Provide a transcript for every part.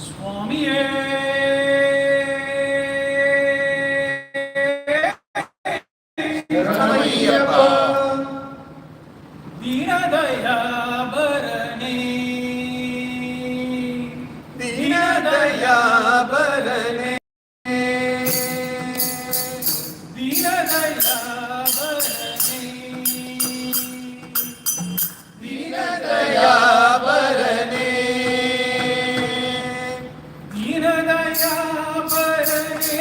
சுவாமியே சரணமையப்பா. தீனதயாபரணே தீனதயாபரணே தீனதயாபரணே தீனதயாபரணே தீனதயாபரணே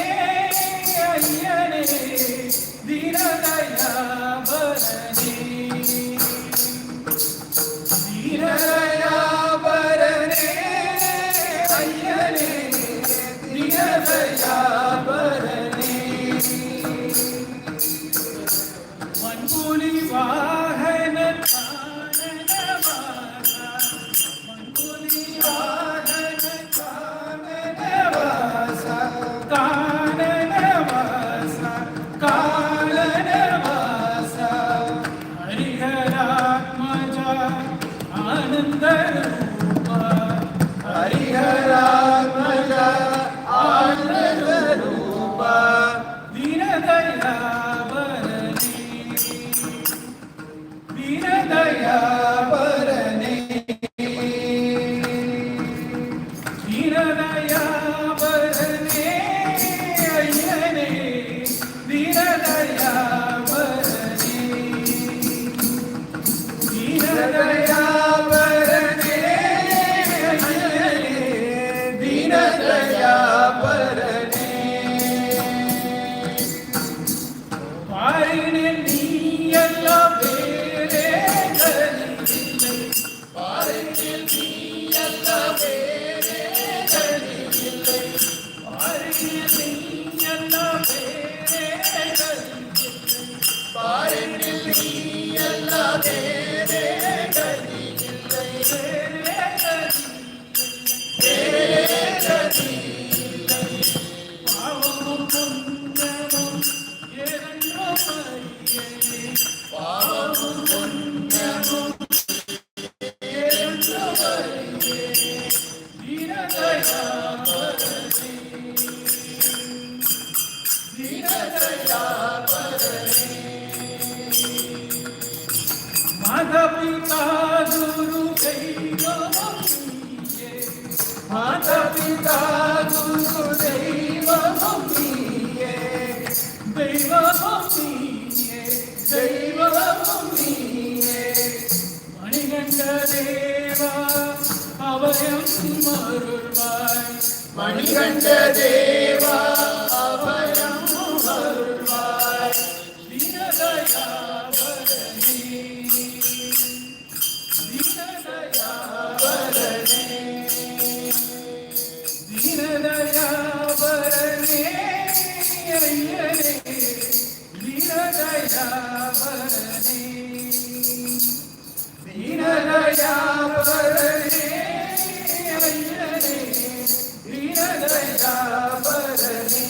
ஐயனே தீனதயாபரணே தீனதயாபரணே ஐயனே தீனதயாபரணே மண்புலி வாகன கானனவாசா மண்புலி வாகன கானனவாசா கானனவாசா கானனவாசா ஹரிஹராத்மஜா ஆனந்த ரூபா ஹரிஹராத்மஜா ஆனந்த ரூபா தீனதயாபரணே தீனதயாபரணே தீனதயாபரணே ஐயனே தீனதயாபரணே தீனதயாபரணே ஐயனே தீனதயாபரணே பாரினில் நீ எல்லாம் வேறே கருதில்லை பாரினில் நீ எல்லாம் வேறே கருதில்லை பாரினில் நீ எல்லாம் வேறே கருதில்லை பாரினில் நீ எல்லாம் வேறே கருதில்லை வேறே கருதில்லை பாவமும் புண்ணியமும் இரண்டும் அறியேனே பாவமும் புண்ணியமும் இரண்டும் அறியேனே தீனதயாபரணே தீனதயாபரணே மாதா-பிதா குரு தெய்வமும் நீயே மாதா-பிதா குரு தெய்வமும் நீயே தெய்வமும் நீயே தெய்வமும் நீயே மணிகண்ட தேவா அபயம் அருள்வாய் மணிகண்ட தேவா அபயம் அருள்வாய் தீனதயாபரணே தீனதயாபரணே தீனதயாபரணே ஐயனே தீனதயாபரணே தீனதயாபரணே ஐயனே தீனதயாபரணே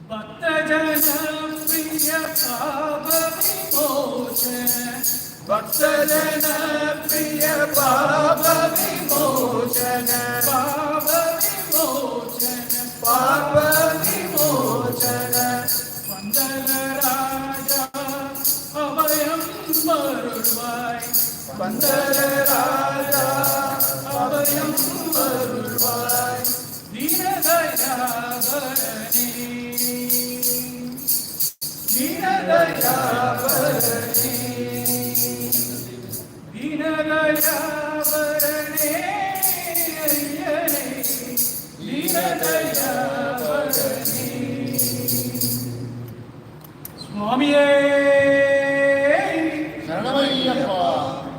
பக்தஜன பிரிய பாப விமோசன பக்தஜன பிரிய பாப விமோசன பாப விமோசன பாப விமோசன வந்தன ராஜா அபயம் அருள்வாய் வந்தன ராஜா அபயம் அருள்வாய் தீனதயாபரணே தீனதயாபரணே தீனதயாபரணே ஐயனே தீனதயாபரணே சுவாமியே